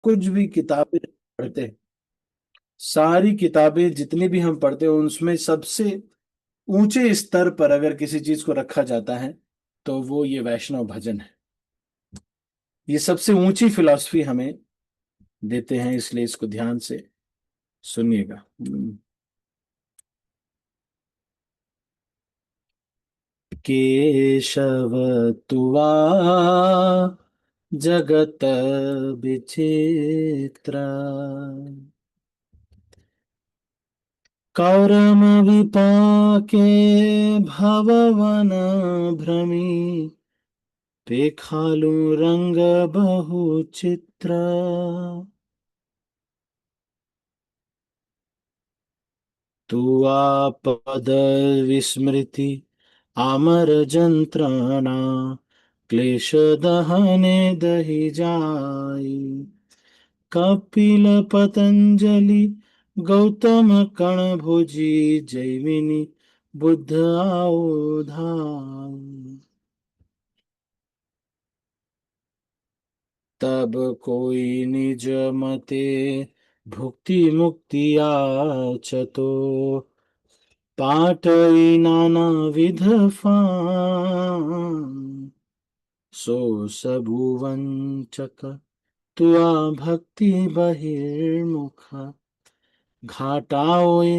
कुछ भी किताबें पढ़ते हैं, सारी किताबें जितनी भी हम पढ़ते हैं उसमें सबसे ऊंचे स्तर पर अगर किसी चीज को रखा जाता है तो वो ये वैष्णव भजन है। ये सबसे ऊंची फिलॉसफी हमें देते हैं, इसलिए इसको ध्यान से सुनिएगा। केशव तुवा जगत विचित्र, कौरम विपाके भववन भ्रमी, पेखालु रंग बहु चित्र। तू आपद विस्मृति आमर जंत्रणा, क्लेश दहने दहि जाई। कपिल पतंजलि गौतम कण भोजी, जैमिनी बुद्ध आओ धाई। तब कोई निज मते भुक्ति मुक्ति याचतो, पाटई नाना विध फान। सो सबु वंचक तुआ भक्ति बहिर्मुख, घाटाओए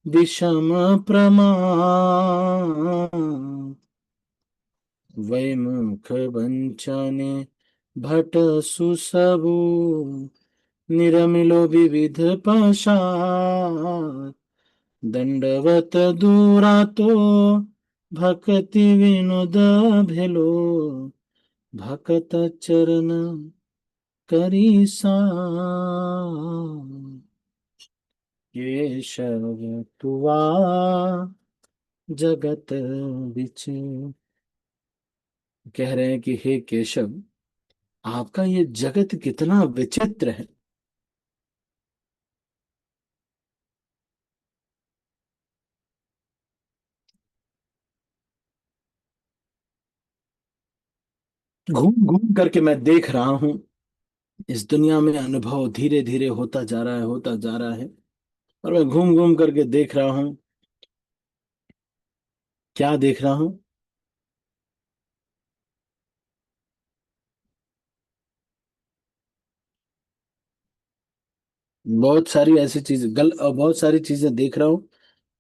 विषम प्रमाण। वैमुख वंचने भट सुसबु, निरमिलो विविध पशात। दंडवत दूरातो भक्ति विनोद भेलो, भकत चरण करी सा। केशव तुआ जगत बिच, कह रहे हैं कि हे केशव, आपका ये जगत कितना विचित्र है। घूम घूम करके मैं देख रहा हूं, इस दुनिया में अनुभव धीरे धीरे होता जा रहा है, होता जा रहा है। और मैं घूम घूम करके देख रहा हूं, क्या देख रहा हूं? बहुत सारी ऐसी चीजें बहुत सारी चीजें देख रहा हूं।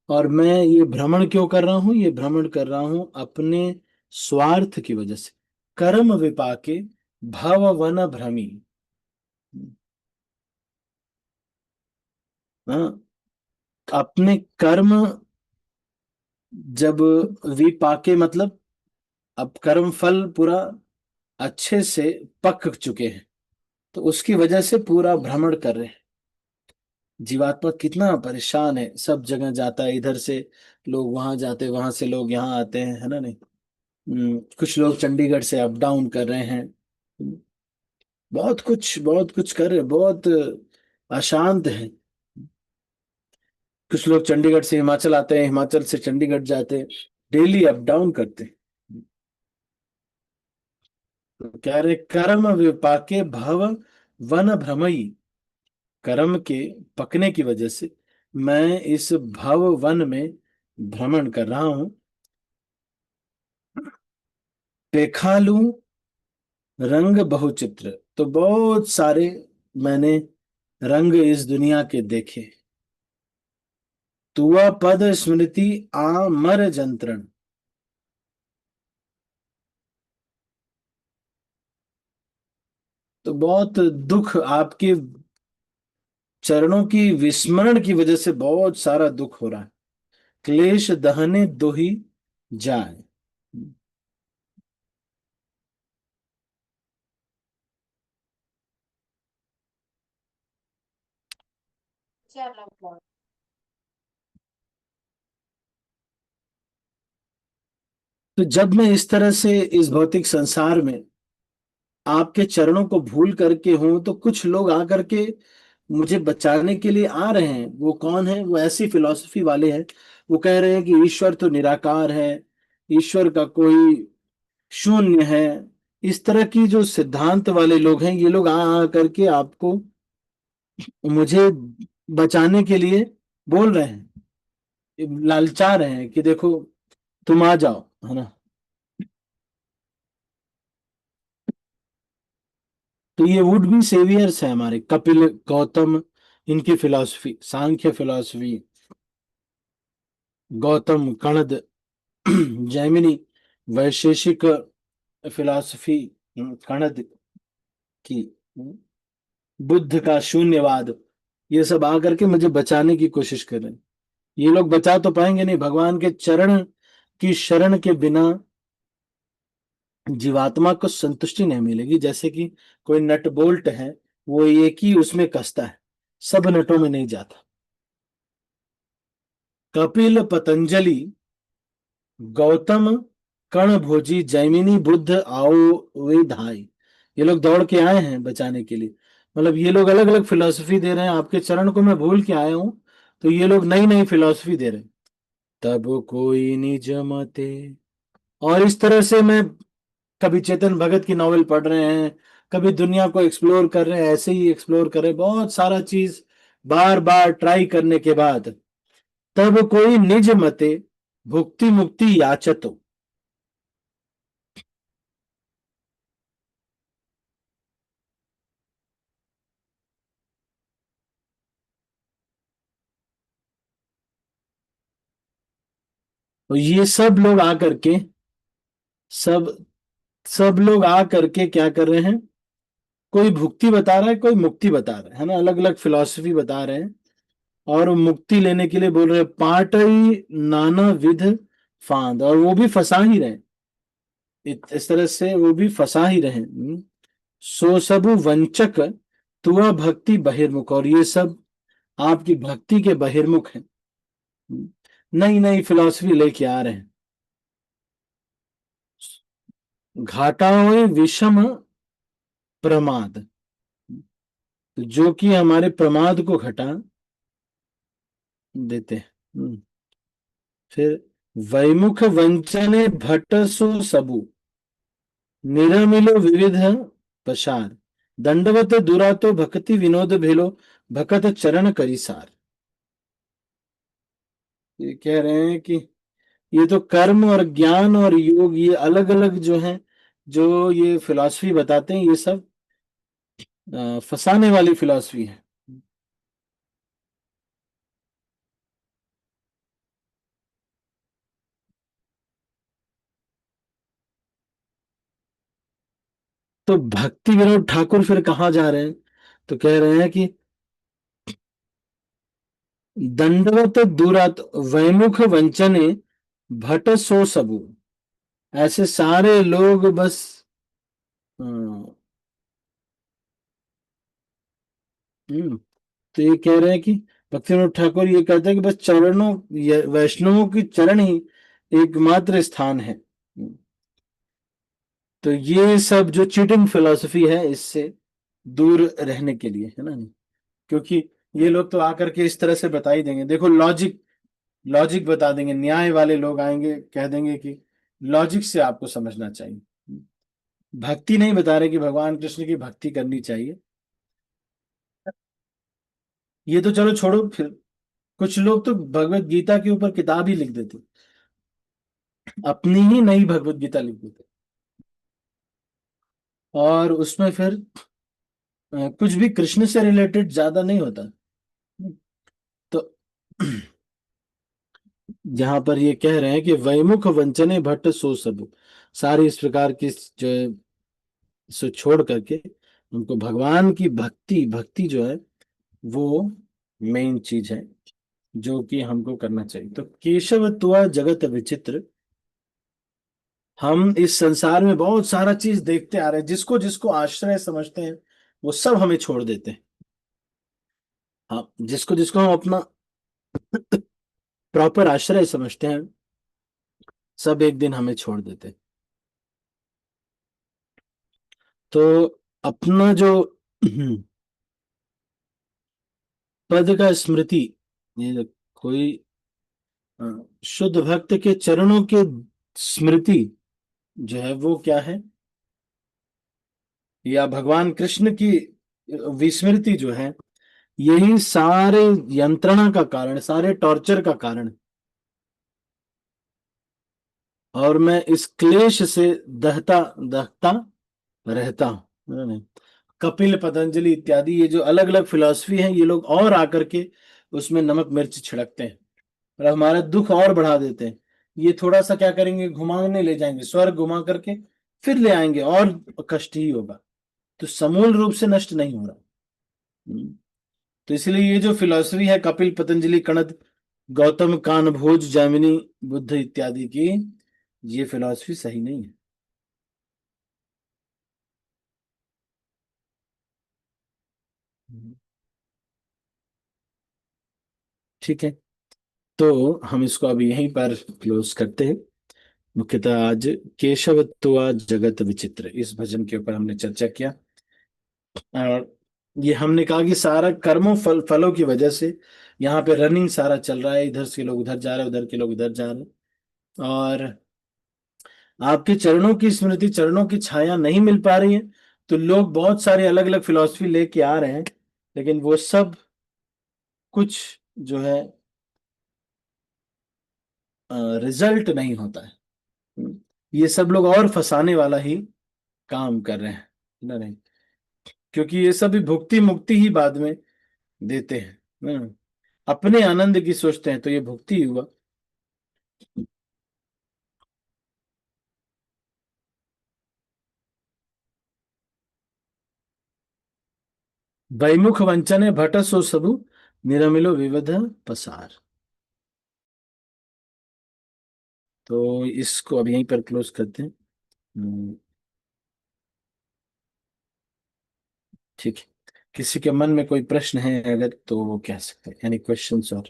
और मैं ये भ्रमण क्यों कर रहा हूं? ये भ्रमण कर रहा हूं अपने स्वार्थ की वजह से। कर्म विपाके भव वन भ्रमी। हाँ, अपने कर्म जब विपाके मतलब अब कर्म फल पूरा अच्छे से पक चुके हैं, तो उसकी वजह से पूरा भ्रमण कर रहे हैं। जीवात्मा कितना परेशान है, सब जगह जाता है, इधर से लोग वहां जाते, वहां से लोग यहाँ आते हैं, है ना नहीं? कुछ लोग चंडीगढ़ से अप डाउन कर रहे हैं। बहुत कुछ कर रहे हैं, बहुत अशांत है। कुछ लोग चंडीगढ़ से हिमाचल आते हैं, हिमाचल से चंडीगढ़ जाते हैं, डेली अप डाउन करते हैं। तो कह रहे कर्म विपाके भव वन भ्रमई, कर्म के पकने की वजह से मैं इस भव वन में भ्रमण कर रहा हूं। पेखालू रंग बहुचित्र, तो बहुत सारे मैंने रंग इस दुनिया के देखे। तुआ पद स्मृति आमर जंत्रण, तो बहुत दुख आपके चरणों की विस्मरण की वजह से बहुत सारा दुख हो रहा है। क्लेश दहने दोही जाए। तो जब मैं इस तरह से इस भौतिक संसार में आपके चरणों को भूल करके हूं, तो कुछ लोग आकर के मुझे बचाने के लिए आ रहे हैं। वो कौन है? वो ऐसी फिलॉसफी वाले हैं, वो कह रहे हैं कि ईश्वर तो निराकार है, ईश्वर का कोई शून्य है, इस तरह की जो सिद्धांत वाले लोग हैं, ये लोग आ आ करके आपको, मुझे बचाने के लिए बोल रहे हैं, लालचा रहे हैं कि देखो तुम आ जाओ, है ना। तो ये वुड बी सेवियर्स है हमारे, कपिल, गौतम, इनकी फिलॉसफी, सांख्य फिलॉसफी, गौतम, कणद, जैमिनी, वैशेषिक फिलॉसफी, कणद की, बुद्ध का शून्यवाद, ये सब आकर के मुझे बचाने की कोशिश कर रहे हैं। ये लोग बचा तो पाएंगे नहीं, भगवान के चरण की शरण के बिना जीवात्मा को संतुष्टि नहीं मिलेगी। जैसे कि कोई नट बोल्ट है, वो एक ही उसमें कसता है, सब नटों में नहीं जाता। कपिल, पतंजलि, गौतम, कण भोजी, जैमिनी, बुद्ध, आओ वे धाई, ये लोग दौड़ के आए हैं बचाने के लिए। मतलब ये लोग अलग अलग फिलॉसफी दे रहे हैं, आपके चरण को मैं भूल के आया हूं, तो ये लोग नई नई फिलॉसफी दे रहे हैं। तब कोई निज मते, और इस तरह से मैं, कभी चेतन भगत की नॉवेल पढ़ रहे हैं, कभी दुनिया को एक्सप्लोर कर रहे हैं, ऐसे ही एक्सप्लोर कर रहे हैं, बहुत सारा चीज बार बार ट्राई करने के बाद, तब कोई निज मते भुक्ति मुक्ति याचतो। तो ये सब लोग आकर के, सब सब लोग आ करके क्या कर रहे हैं, कोई भुक्ति बता रहा है, कोई मुक्ति बता रहा है ना, अलग अलग फिलॉसफी बता रहे हैं। और वो मुक्ति लेने के लिए बोल रहे हैं, पाटई नाना विध फांद, और वो भी फंसा ही रहे, इस तरह से वो भी फंसा ही रहे। सो सबु वंचक तुआ भक्ति बहिर्मुख, और ये सब आपकी भक्ति के बहिर्मुख हैं। नई नई फिलॉसफी लेके आ रहे हैं। घाटाओं विषम प्रमाद, जो कि हमारे प्रमाद को घटा देते हैं। फिर वैमुख वंचने भट्ट सो सबु, निरमिलो विविध प्रसाद, दंडवत दुरातो भक्ति विनोद भेलो, भकत चरण करिसार। ये कह रहे हैं कि ये तो कर्म और ज्ञान और योग, ये अलग अलग जो हैं, जो ये फिलॉसफी बताते हैं, ये सब फंसाने वाली फिलॉसफी है। तो भक्ति विनोद ठाकुर फिर कहाँ जा रहे हैं, तो कह रहे हैं कि दंडवत दुरात वैमुख वंचने भट सो सबू, ऐसे सारे लोग बस, हम्म, तो ये कह रहे हैं कि भक्ति विनोद ठाकुर ये कहते हैं कि बस चरणों, वैष्णवों की चरण ही एकमात्र स्थान है। तो ये सब जो चीटिंग फिलॉसफी है, इससे दूर रहने के लिए, है ना। क्योंकि ये लोग तो आकर के इस तरह से बता ही देंगे, देखो लॉजिक, लॉजिक बता देंगे, न्याय वाले लोग आएंगे कह देंगे कि लॉजिक से आपको समझना चाहिए, भक्ति नहीं बता रहे कि भगवान कृष्ण की भक्ति करनी चाहिए। ये तो चलो छोड़ो, फिर कुछ लोग तो भगवत गीता के ऊपर किताब ही लिख देते, अपनी ही नई भगवत गीता लिख देते, और उसमें फिर कुछ भी कृष्ण से रिलेटेड ज्यादा नहीं होता। तो जहां पर ये कह रहे हैं कि वैमुख वंचने भट्ट सो सब, सारी इस प्रकार की जो है, सो छोड़ करके उनको भगवान की भक्ति, भक्ति जो है वो मेन चीज है, जो कि हमको करना चाहिए। तो केशव तुआ जगत विचित्र, हम इस संसार में बहुत सारा चीज देखते आ रहे हैं, जिसको जिसको आश्रय समझते हैं वो सब हमें छोड़ देते हैं। हाँ, जिसको जिसको हम अपना प्रॉपर आश्रय समझते हैं, सब एक दिन हमें छोड़ देते हैं। तो अपना जो पद का स्मृति, ये जो कोई अ, शुद्ध भक्त के चरणों के स्मृति जो है वो क्या है, या भगवान कृष्ण की विस्मृति जो है, यही सारे यंत्रणा का कारण, सारे टॉर्चर का कारण। और मैं इस क्लेश से दहता दहता रहता हूं, है ना? कपिल, पतंजलि इत्यादि ये जो अलग अलग फिलॉसफी हैं, ये लोग और आकर के उसमें नमक मिर्च छिड़कते हैं और हमारा दुख और बढ़ा देते हैं। ये थोड़ा सा क्या करेंगे, घुमाने ले जाएंगे, स्वर्ग घुमा करके फिर ले आएंगे, और कष्ट ही होगा। तो समूल रूप से नष्ट नहीं हो रहा। हम्म। तो इसलिए ये जो फिलॉसफी है कपिल, पतंजलि, कणद, गौतम, कानभोज, जैमिनी, बुद्ध इत्यादि की, ये फिलॉसफी सही नहीं है। हम्म। ठीक है, तो हम इसको अभी यहीं पर क्लोज करते हैं। मुख्यतः आज केशवत्वा जगत विचित्र, इस भजन के ऊपर हमने चर्चा किया। और ये हमने कहा कि सारा कर्मों फलों की वजह से यहाँ पे रनिंग सारा चल रहा है, इधर से लोग उधर जा रहे हैं, उधर के लोग इधर जा रहे हैं। और आपके चरणों की स्मृति, चरणों की छाया नहीं मिल पा रही है, तो लोग बहुत सारे अलग अलग फिलॉसफी लेके आ रहे हैं, लेकिन वो सब कुछ जो है रिजल्ट नहीं होता है। ये सब लोग और फंसाने वाला ही काम कर रहे हैं, ना? नहीं, क्योंकि ये सभी भुक्ति मुक्ति ही बाद में देते हैं। अपने आनंद की सोचते हैं तो ये भुक्ति ही हुआ। वैमुख वंचने भट सो सबु, निरमिलो विविध पसार। तो इसको अब यहीं पर क्लोज करते हैं। हम्म, ठीक है। किसी के मन में कोई प्रश्न है अगर, तो वो कह सकते हैं, एनी क्वेश्चंस और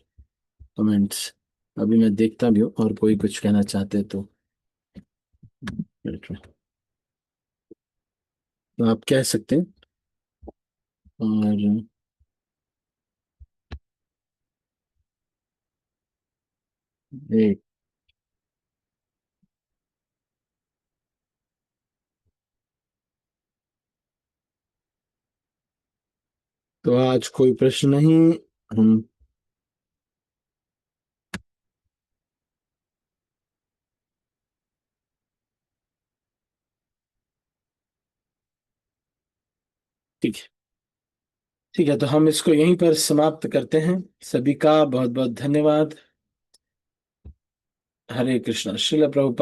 कमेंट्स। अभी मैं देखता भी हूँ, और कोई कुछ कहना चाहते हैं तो मिनट में, तो आप कह सकते हैं। और एक, तो आज कोई प्रश्न नहीं। हम, ठीक है। ठीक है, तो हम इसको यहीं पर समाप्त करते हैं। सभी का बहुत बहुत धन्यवाद। हरे कृष्णा। श्रील प्रभुपाद